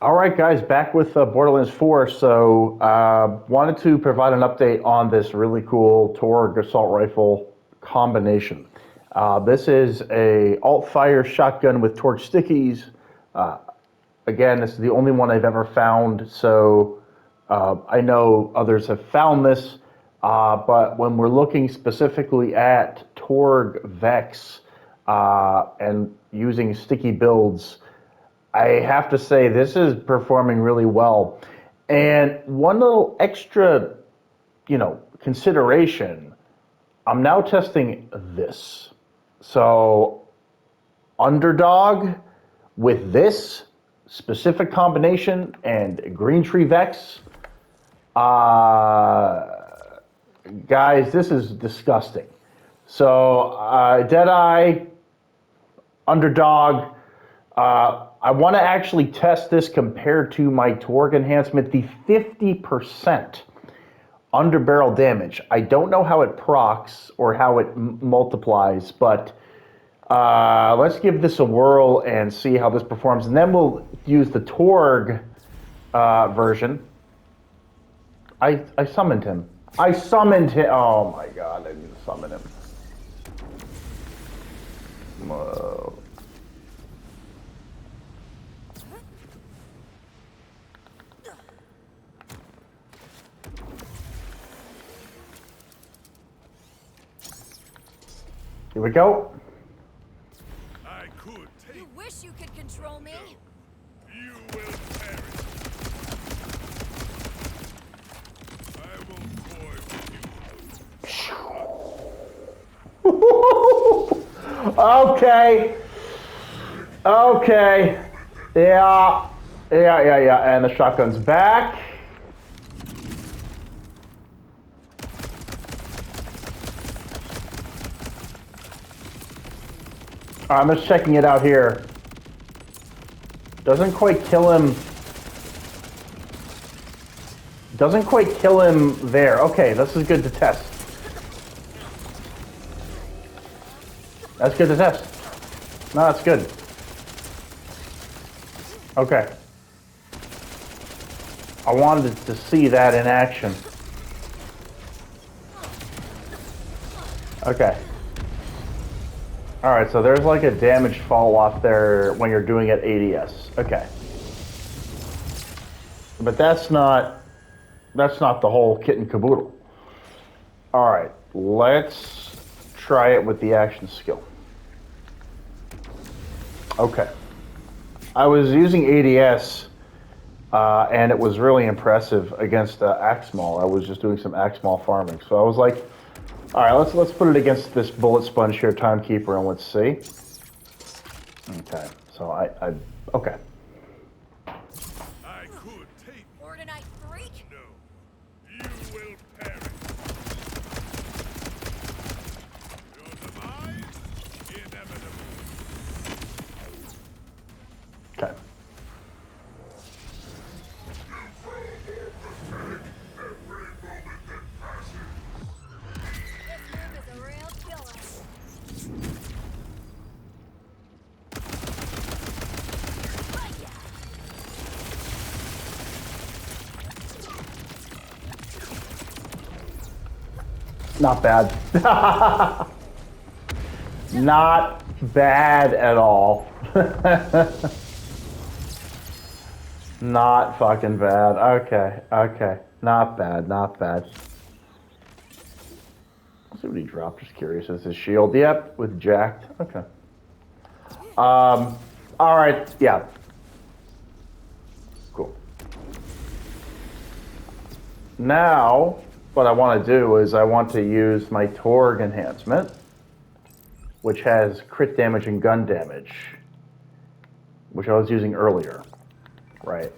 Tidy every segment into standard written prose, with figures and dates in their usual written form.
All right, guys, back with Borderlands 4. So, wanted to provide an update on this really cool TOURGE assault rifle combination. This is a alt-fire shotgun with TOURGE stickies. Uh, Again, this is the only one I've ever found, so I know others have found this, but when we're looking specifically at TOURGE VEX and using sticky builds, I have to say this is performing really well. And one little extra, consideration, I'm now testing this. So Underdog with this specific combination and Green Tree Vex, guys, this is disgusting. So Deadeye, Underdog, I want to actually test this compared to my TOURGE enhancement, the 50% under barrel damage. I don't know how it procs or how it multiplies, but let's give this a whirl and see how this performs. And then we'll use the TOURGE version. I summoned him. I summoned him. Oh my god, I need to summon him. Whoa. Here we go. I could take. You wish you could control me. You will perish. I will toy with you. Okay. Okay. Yeah. And the shotgun's back. I'm just checking it out here. Doesn't quite kill him. Doesn't quite kill him there. Okay, this is good to test. That's good to test. No, that's good. Okay. I wanted to see that in action. Okay. Alright, so there's like a damage fall off there when you're doing it ADS. Okay. But that's not the whole kit and caboodle. Alright, let's try it with the action skill. Okay. I was using ADS and it was really impressive against Axmal. I was just doing some Axmal farming. So I was like, all right, let's put it against this bullet sponge here, Timekeeper, and let's see. Okay, so okay. I could take. Ordinite freak. No. You will perish. Your demise inevitable. Okay. Not bad. Not bad at all. Not fucking bad. Okay. Not bad. Let's see what he dropped. Just curious. Is his shield? Yep, with jacked. Okay. All right. Yeah. Cool. Now, what I want to do is I want to use my TOURGE enhancement, which has crit damage and gun damage, which I was using earlier, right?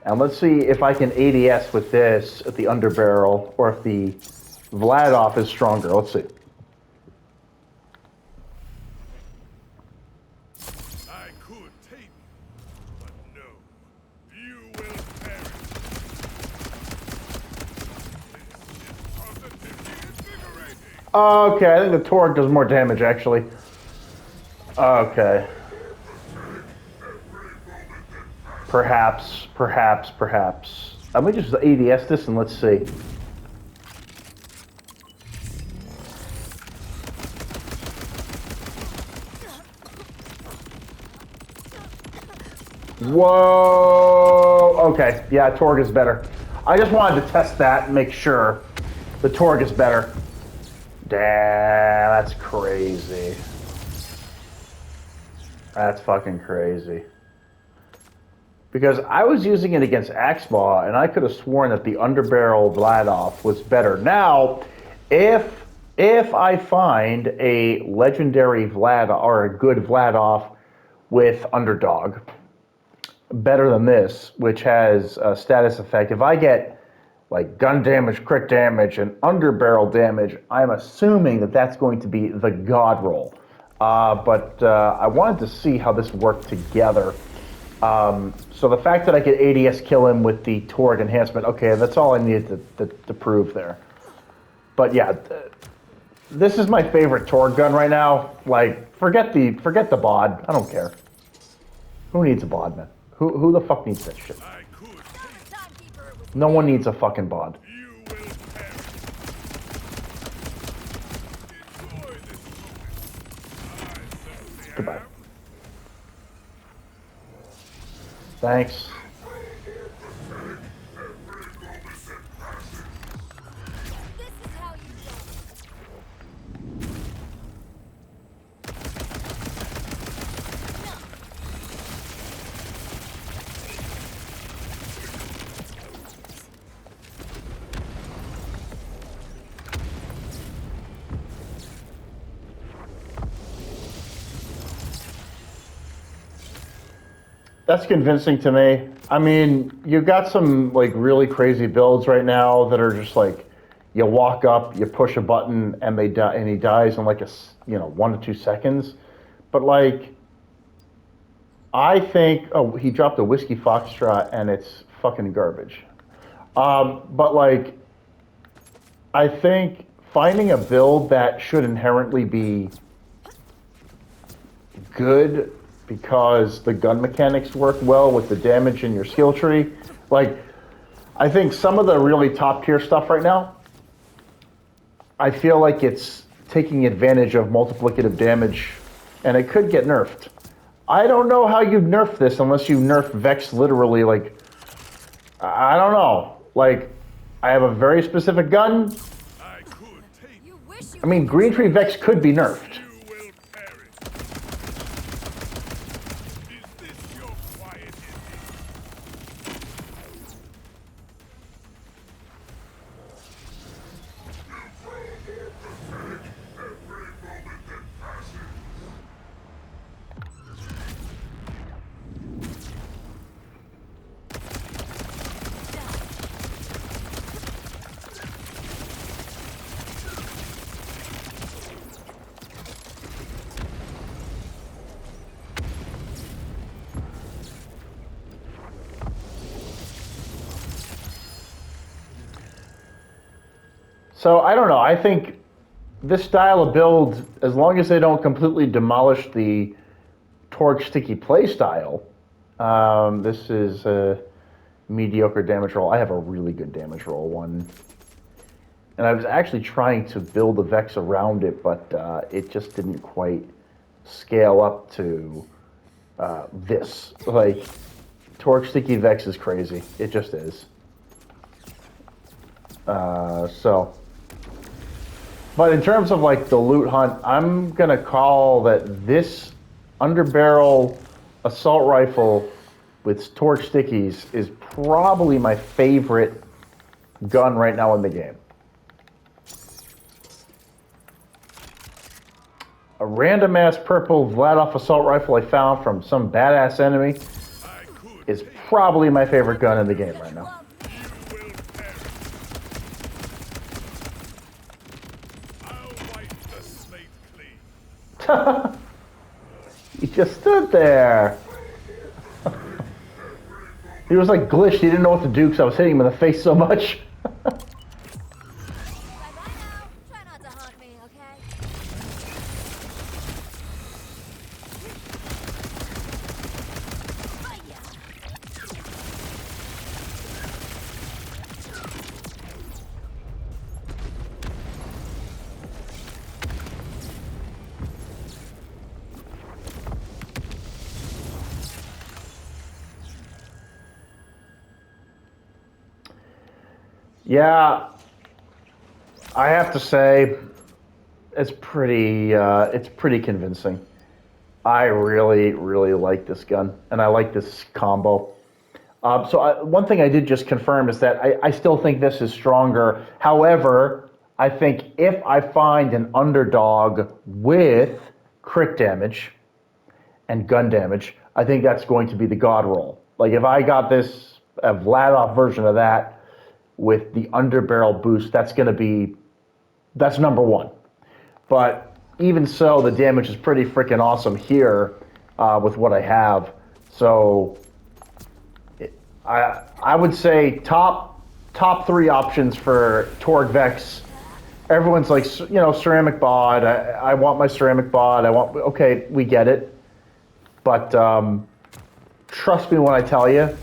And let's see if I can ADS with this at the underbarrel, or if the Vladov is stronger. Let's see. I could take, but no. You will perish. Okay, I think the TOURGE does more damage, actually. Okay. Perhaps, perhaps, perhaps. Let me just ADS this and let's see. Whoa! Okay, yeah, TOURGE is better. I just wanted to test that and make sure the TOURGE is better. Damn, that's crazy. That's fucking crazy. Because I was using it against Axmaw, and I could have sworn that the underbarrel Vladoff was better. Now, if I find a legendary Vlad or a good Vladoff with Underdog, better than this, which has a status effect, if I get like gun damage, crit damage, and underbarrel damage, I'm assuming that that's going to be the god roll. But I wanted to see how this worked together. So the fact that I could ADS kill him with the TOURGE enhancement, okay, that's all I needed to prove there. But yeah, this is my favorite TOURGE gun right now. Like, forget the bod. I don't care. Who needs a bod, man? Who the fuck needs that shit? No one needs a fucking bod. You will perish. Enjoy this moment. I certainly Goodbye. have. Thanks. This is how you do it. That's convincing to me. I mean, you've got some like really crazy builds right now that are just like, you walk up, you push a button, and they die, and he dies in like 1 to 2 seconds. But like, I think, oh, he dropped a whiskey foxtrot, and it's fucking garbage. But like, I think finding a build that should inherently be good because the gun mechanics work well with the damage in your skill tree. Like, I think some of the really top tier stuff right now, I feel like it's taking advantage of multiplicative damage, and it could get nerfed. I don't know how you nerf this unless you nerf VEX literally, like, I don't know. Like, I have a very specific gun. I could take You wish you I mean, Green Tree VEX could be nerfed. you will perish. Is this your quiet ending? So I don't know. I think this style of build, as long as they don't completely demolish the TOURGE sticky play style, this is a mediocre damage roll. I have a really good damage roll one. And I was actually trying to build a VEX around it, but it just didn't quite scale up to this. Like, TOURGE sticky VEX is crazy. It just is. But in terms of like the loot hunt, I'm gonna call that this underbarrel assault rifle with TOURGE stickies is probably my favorite gun right now in the game. A random ass purple Vladoff assault rifle I found from some badass enemy I could is probably my favorite gun in the game right now. you will perish. I'll wipe the slate clean. He just stood there. He was like glitched. He didn't know what to do because I was hitting him in the face so much. Bye-bye now. Try not to haunt me, okay? Hiya. Yeah, I have to say, it's pretty convincing. I really, really like this gun, and I like this combo. One thing I did just confirm is that I still think this is stronger. However, I think if I find an underdog with crit damage and gun damage, I think that's going to be the god roll. Like if I got this a Vladoff version of that with the underbarrel boost, that's number one. But even so, the damage is pretty freaking awesome here with what I have. So I would say top three options for TOURGE VEX. Everyone's like, ceramic bod. I want my ceramic bod. Okay, we get it. But trust me when I tell you,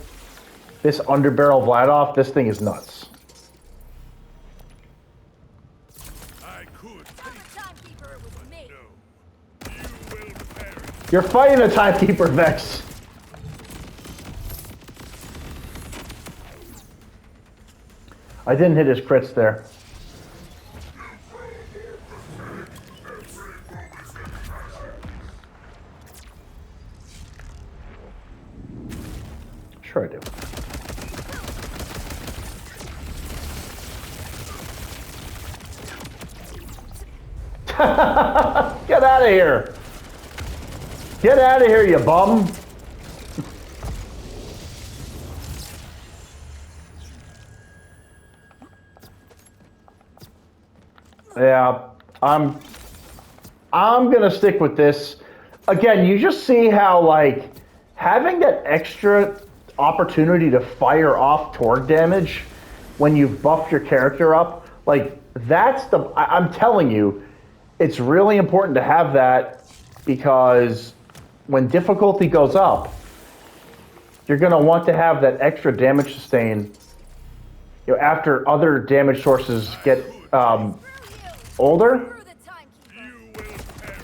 this underbarrel Vladoff, this thing is nuts. I could I'm take a timekeeper with me. no. You will perish. You're fighting a timekeeper, Vex. I didn't hit his crits there. Sure I do. Get out of here. Get out of here, you bum. Yeah, I'm gonna stick with this. Again, you just see how like having that extra opportunity to fire off torque damage when you've buffed your character up, like I'm telling you, it's really important to have that because when difficulty goes up, you're gonna want to have that extra damage sustain. After other damage sources get older. Through the timekeeper. You will perish.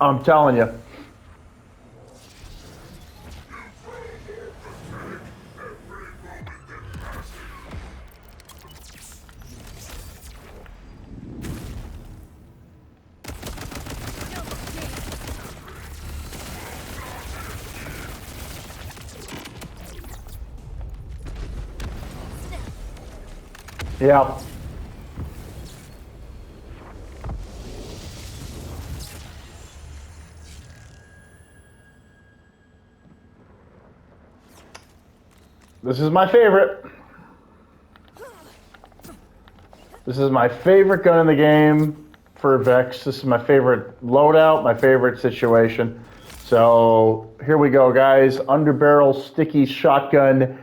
I'm telling you. Yeah. This is my favorite. This is my favorite gun in the game for Vex. This is my favorite loadout, my favorite situation. So here we go, guys. Underbarrel sticky shotgun,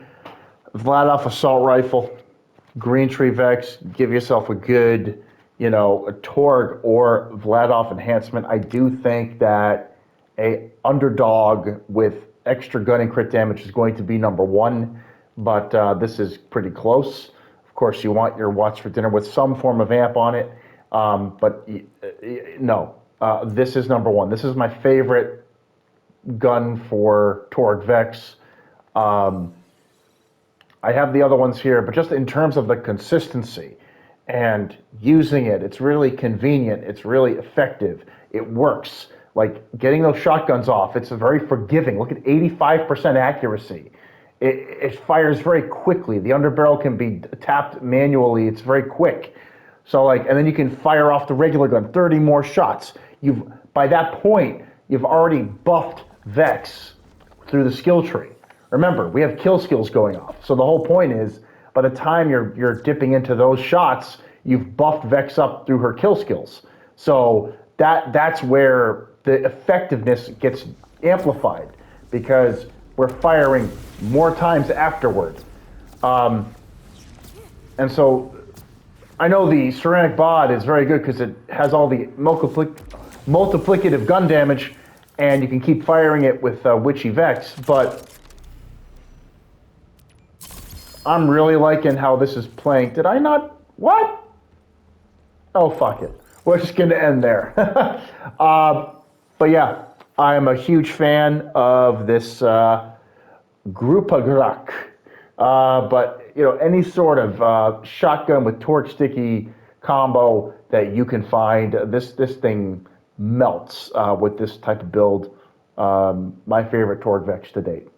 Vladoff assault rifle, green tree Vex. Give yourself a good, a TOURGE or Vladoff enhancement. I do think that a underdog with extra gun and crit damage is going to be number one, but this is pretty close. Of course, you want your Watch for Dinner with some form of amp on it, but no, this is number one. This is my favorite gun for TOURGE VEX. I have the other ones here, but just in terms of the consistency and using it, it's really convenient. It's really effective. It works. Like getting those shotguns off, it's very forgiving. Look at 85% accuracy. It fires very quickly. The underbarrel can be tapped manually. It's very quick. So and then you can fire off the regular gun, 30 more shots. By that point, you've already buffed Vex through the skill tree. Remember, we have kill skills going off. So the whole point is, by the time you're dipping into those shots, you've buffed Vex up through her kill skills. So that's where the effectiveness gets amplified because we're firing more times afterward. And so I know the ceramic bod is very good because it has all the multiplicative gun damage and you can keep firing it with Witchy Vex, but I'm really liking how this is playing. Did I not? What? Oh, fuck it. We're just going to end there. But yeah, I am a huge fan of this Grupagrak. But any sort of shotgun with torch sticky combo that you can find, this thing melts with this type of build. My favorite Torg VEX to date.